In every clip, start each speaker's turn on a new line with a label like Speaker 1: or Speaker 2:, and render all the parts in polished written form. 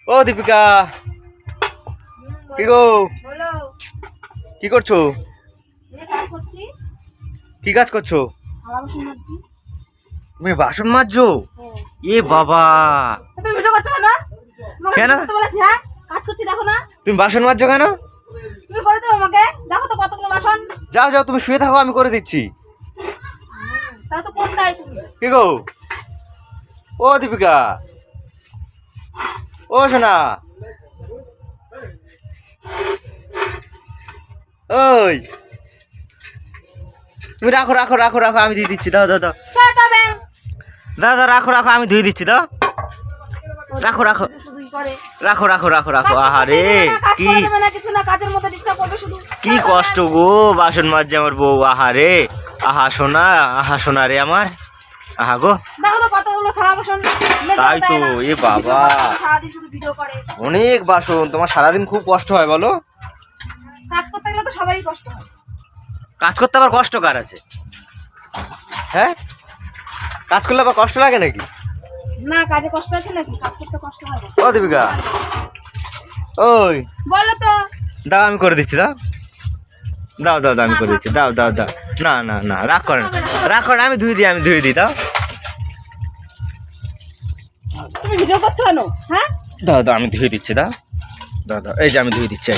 Speaker 1: ও দীপিকা, কি গো, কি করছো? কি কাজ করছো? তুমি বাসন মাজছো? এ বাবা, কেন তুমি বাসন মাজছো কেন? যাও যাও, তুমি শুয়ে থাকো, আমি করে দিচ্ছি। কি গো, ও দীপিকা, ও সোনা, ওই তুমি রাখো রাখো রাখো রাখো, আমি দিয়ে দিচ্ছি। দাও দাও দাও দাও দাও, রাখো রাখো, আমি ধুয়ে দিচ্ছি। দাও, রাখো রাখো রাখো রাখো রাখো রাখো। আহারে, কি কি কষ্ট গো, বাসন মাজছে আমার বউ। আহারে, আহা সোনা, আহা সোনা রে আমার, আহা গো। তাই তো, এ বাবা, অনেক বাসন। তোমার সারাদিন খুব কষ্ট হয় বলো?
Speaker 2: কাজ করতে গেলে তো সবারই কষ্ট হয়।
Speaker 1: কাজ করতে আবার কষ্ট কার আছে? হ্যাঁ, কাজ করলে আবার কষ্ট লাগে নাকি?
Speaker 2: না, কাজে কষ্ট আছে নাকি? কাজ করতে কষ্ট হয়।
Speaker 1: ও দীপিকা, ওই
Speaker 2: বলো তো।
Speaker 1: দাও, আমি করে দিচ্ছি। দাও দাও দাও দাও, আমি করে দিচ্ছি। দাও দাও দাও, না না না, রাগ করেন, রাগ করেন, আমি ধুয়ে দিই, আমি ধুয়ে দিই। দাও
Speaker 2: তুমি ভিডিও করছো কেন? হ্যাঁ,
Speaker 1: দাও দাও, আমি ধুয়ে দিচ্ছি। দাও দাও দাও, এই যে আমি ধুয়ে দিচ্ছি।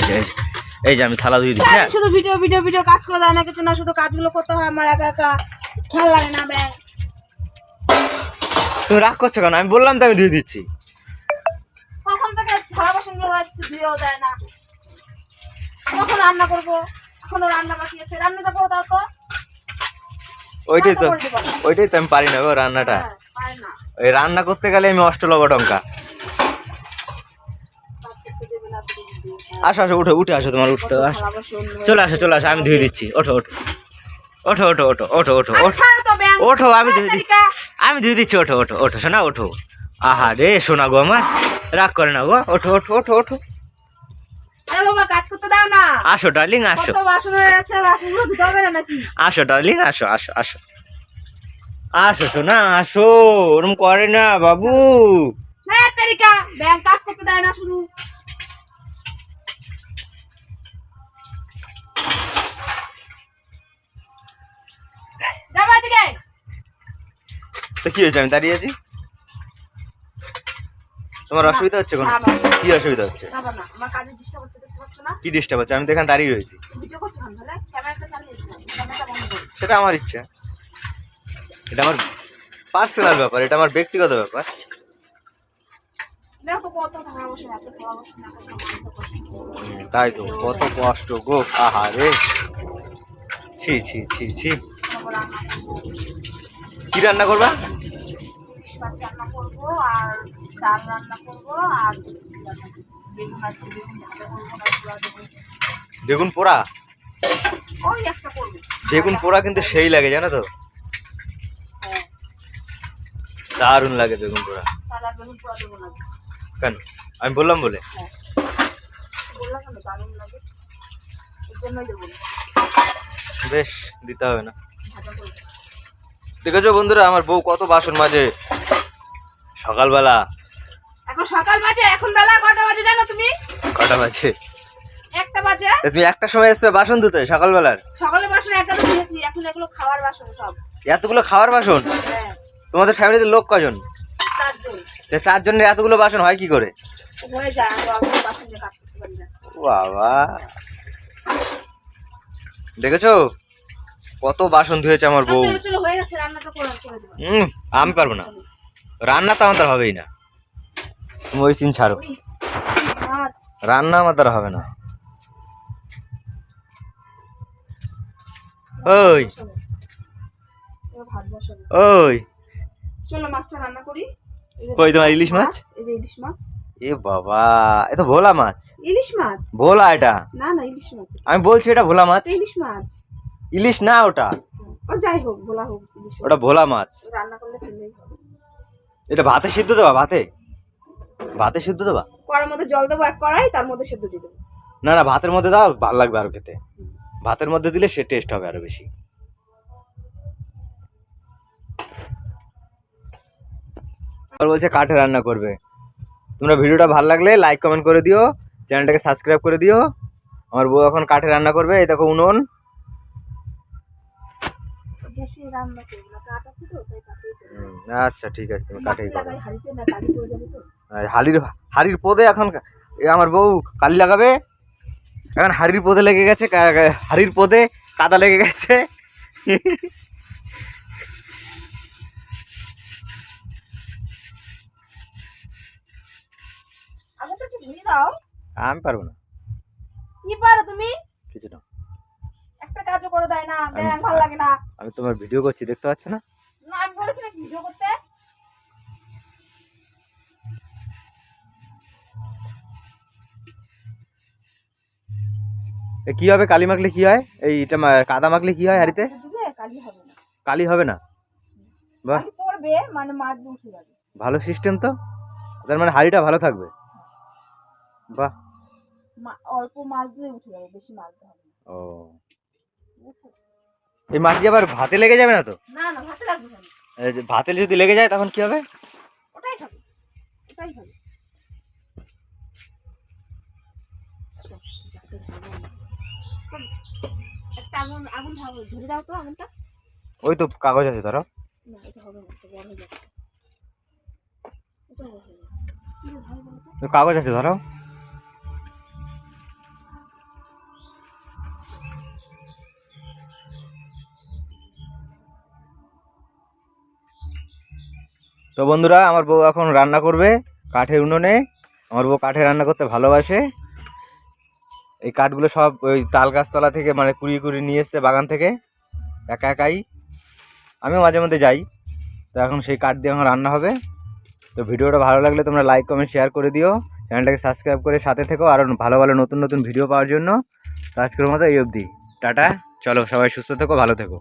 Speaker 1: এই যে আমি থালা ধুয়ে দিচ্ছি।
Speaker 2: শুধু ভিডিও ভিডিও ভিডিও কাজ করে দেয় না কিছু না, শুধু কাজগুলো করতে হয় আমার একা একা, ভালো লাগে না। ব্যাং,
Speaker 1: তুমি রাগ করছো কেন? আমি বললাম তো আমি ধুয়ে দিচ্ছি।
Speaker 2: কখন থেকে থালা বাসনগুলো রয়েছে, ধুয়েও দেয় না। কখন রান্না করবো? এখনো রান্না বাকি আছে, রান্নাটা করে দাও তো।
Speaker 1: ওইটাই তো, ওইটাই তো আমি পারি না গো রান্নাটা। ওই রান্না করতে গেলে আমি অষ্টলবডঙ্কা। আসো আসো, উঠো, উঠে আসো, তোমার উঠতে আসো, চলে আসো চলে আসো, আমি ধুয়ে দিচ্ছি। ওঠো ওঠো ওঠো ওঠো ওঠো ওঠো ওঠো ওঠো ওঠো, আমি ধুয়ে দিচ্ছি, আমি ধুয়ে দিচ্ছি। ওঠো ওঠো ওঠো সোনা, ওঠো। আহা রে সোনা গো আমার, রাগ করে না গো। ওঠো ওঠো ওঠো ওঠো,
Speaker 2: আরে বাবা, কাজ করতে দাও না।
Speaker 1: আসো ডার্লিং, আসো।
Speaker 2: কত বাসন হয়ে যাচ্ছে, বাসনগুলো ধুতে হবে না নাকি?
Speaker 1: আসো ডার্লিং, আসো আসো আসো আসো সোনা, আসো। ওরম করে না বাবু।
Speaker 2: না তেরিকা, ব্যাংক কাজ করতে দেয় না শুধু। যাবা দিকে।
Speaker 1: তো কি হয়েছে, আমি দাঁড়িয়ে আছি? তোমার অসুবিধা হচ্ছে কোনো? কি অসুবিধা হচ্ছে?
Speaker 2: আমার কাজে ডিস্টার্ব হচ্ছে, দেখতে পাচ্ছ না?
Speaker 1: কি ডিস্টার্ব হচ্ছে? আমি তো এখানে দাঁড়িয়ে রয়েছি।
Speaker 2: ভিডিও করছো কেন তাহলে? ক্যামেরাটা চালিয়েছিলাম, ক্যামেরাটা বন্ধ করো।
Speaker 1: সেটা আমার ইচ্ছা, এটা আমার পার্সোনাল ব্যাপার, এটা আমার ব্যক্তিগত ব্যাপার।
Speaker 2: দেখো কত থালা বাসন, এত থালা বাসন, এত কষ্ট।
Speaker 1: তাই তো, কত কষ্ট গো। আহারে, ছি ছি ছি ছি। কি রান্না করবা?
Speaker 2: রান্না করবো আর ডাল রান্না করবো আর বেগুন আছে, বেগুন ভাজা করবো না পোড়া দেবো।
Speaker 1: বেগুন পোড়া?
Speaker 2: ওই একটা করবো।
Speaker 1: বেগুন পোড়া কিন্তু সেই লাগে, জানো তো?
Speaker 2: হ্যাঁ,
Speaker 1: দারুণ লাগে বেগুন পোড়া।
Speaker 2: তাহলে বেগুন পোড়া দেবো না।
Speaker 1: কেন? আমি বললাম বলে?
Speaker 2: হ্যাঁ, বললাম কেন, দারুণ লাগে, এর জন্যই দেবো না।
Speaker 1: বেশ, দিতে হবে না।
Speaker 2: ভাজা করবো।
Speaker 1: দেখেছো বন্ধুরা, আমার বউ কত বাসন মাজে সকালবেলা।
Speaker 2: এখন সকাল বাজে, এখন বেলা কটা বাজে জানো তুমি?
Speaker 1: কটা বাজে?
Speaker 2: একটা বাজে।
Speaker 1: তুমি একটা সময় এসছো বাসন ধুতে সকালবেলার?
Speaker 2: সকালে বাসন একটা ধুয়েছি, এখন এগুলো খাওয়ার বাসন সব।
Speaker 1: এতগুলো খাওয়ার বাসন?
Speaker 2: হ্যাঁ,
Speaker 1: তোমাদের ফ্যামিলিতে লোক কজন?
Speaker 2: 4 জন।
Speaker 1: চারজনের এতগুলো বাসন হয় কি করে?
Speaker 2: হয়ে যায়, আমি বাসন দিয়ে কাজ করতে পারি না।
Speaker 1: বাবা, দেখেছো কত বাসন ধুয়েছে আমার বউ।
Speaker 2: চলো চলো, হয়ে গেছে, রান্নাটা করে দেবো।
Speaker 1: আমি পারবো না, রান্না তো আমার দ্বারা হবেই না। তুমি ওই সিন ছাড়ো,
Speaker 2: আর
Speaker 1: রান্না আমার দ্বারা হবে না। ওই
Speaker 2: ভাত বসাবো।
Speaker 1: ওই,
Speaker 2: চলো মাছটা রান্না করি।
Speaker 1: কই তোমার ইলিশ মাছ?
Speaker 2: এই যে ইলিশ মাছ।
Speaker 1: এ বাবা, এ তো ভোলা মাছ।
Speaker 2: ইলিশ মাছ?
Speaker 1: ভোলা এটা?
Speaker 2: না না, ইলিশ মাছ।
Speaker 1: আমি বলছি এটা ভোলা মাছ।
Speaker 2: ইলিশ মাছ।
Speaker 1: ইলিশ না ওটা,
Speaker 2: ও যাই হোক, ভোলা হোক, ইলিশ হোক।
Speaker 1: ওটা ভোলা মাছ।
Speaker 2: রান্না করলে খেলেই হবে।
Speaker 1: এটা ভাতে সিদ্ধ দেবা? ভাতে, ভাতে সিদ্ধ দেবা?
Speaker 2: কড়ার মধ্যে জল দেবো, এক কড়াই, তার মধ্যে সেদ্ধ দিয়ে দেবো।
Speaker 1: না না, ভাতের মধ্যে দাও, ভালো লাগবে আরো খেতে। ভাতের মধ্যে দিলে সে টেস্ট হবে আরো বেশি। আর বলছে কাঠে রান্না করবে। তোমরা ভিডিওটা ভালো লাগলে লাইক কমেন্ট করে দিও, চ্যানেলটাকে সাবস্ক্রাইব করে দিও। আমার বউ এখন কাঠে রান্না করবে, এই দেখো উনুন।
Speaker 2: গ্যাসে রান্না করবো না, কাঠ আছে তো তাই কাঠেই করবো।
Speaker 1: আচ্ছা ঠিক আছে, তুমি কাঠেই করো।
Speaker 2: লাগাই হাঁড়িতে, না কালি পড়ে যাবে তো।
Speaker 1: আর হাড়ির পদে এখন আমার বউ কালি লাগাবে। এখন হাড়ির পদে লেগে গেছে, হাড়ির পদে কাদা লেগে গেছে।
Speaker 2: আগুনটা কি ধরিয়ে দাও।
Speaker 1: আমি পারবো না,
Speaker 2: কি পারো তুমি?
Speaker 1: কিছু না।
Speaker 2: একটা কাজও করে দেয় না, ব্যাং ভালো লাগে না।
Speaker 1: আমি তোমার ভিডিও করছি, দেখতে পাচ্ছ না?
Speaker 2: না আমি বলেছি না ভিডিও করতে।
Speaker 1: কি হবে কালি মাখলে কি হয়? এইটা কাদা মাখলে কি হয় হাড়িতে?
Speaker 2: দিবে কালি হবে না।
Speaker 1: কালি হবে না? বাহ,
Speaker 2: কালি পড়বে মানে মাছ উঠে যাবে।
Speaker 1: ভালো সিস্টেম তো। তার মানে হাড়িটা ভালো থাকবে। বাহ,
Speaker 2: অল্প মাছ দিয়ে উঠে যাবে, বেশি মাছ দিতে হবে না।
Speaker 1: ও
Speaker 2: বুঝছো?
Speaker 1: এই মাছ দিয়ে আবার ভাতে লেগে যাবে না তো?
Speaker 2: না না, ভাতে লাগবে না।
Speaker 1: এই যে ভাতে যদি লেগে যায় তখন কি হবে?
Speaker 2: ওটাই খাবে, ওটাই খাবে। একটা আগুন আগুন ধরে দাও তো আগুনটা।
Speaker 1: ওই তো কাগজ আছে ধরো।
Speaker 2: না এটা হবে না, এটা বড় হয়ে যাচ্ছে। এটা বড় হয়ে যাচ্ছে। কি রে ভাই বলো তো?
Speaker 1: কাগজ আছে ধরো। তো বন্ধুরা, আমার বউ এখন রান্না করবে কাঠের উনুনে। আমার বউ কাঠে রান্না করতে ভালোবাসে। এই কাঠগুলো সব ওই তাল গাছতলা থেকে মানে কুড়িয়ে কুড়িয়ে নিয়ে এসছে বাগান থেকে, একা একাই। আমিও মাঝে মধ্যে যাই। তো এখন সেই কাঠ দিয়ে এখন রান্না হবে। তো ভিডিওটা ভালো লাগলে তোমরা লাইক কমেন্ট শেয়ার করে দিও, চ্যানেলটাকে সাবস্ক্রাইব করে সাথে থেকো আরও ভালো ভালো নতুন নতুন ভিডিও পাওয়ার জন্য। তো আজকের মতো এই অবধি, টাটা। চলো সবাই সুস্থ থেকো, ভালো থেকো।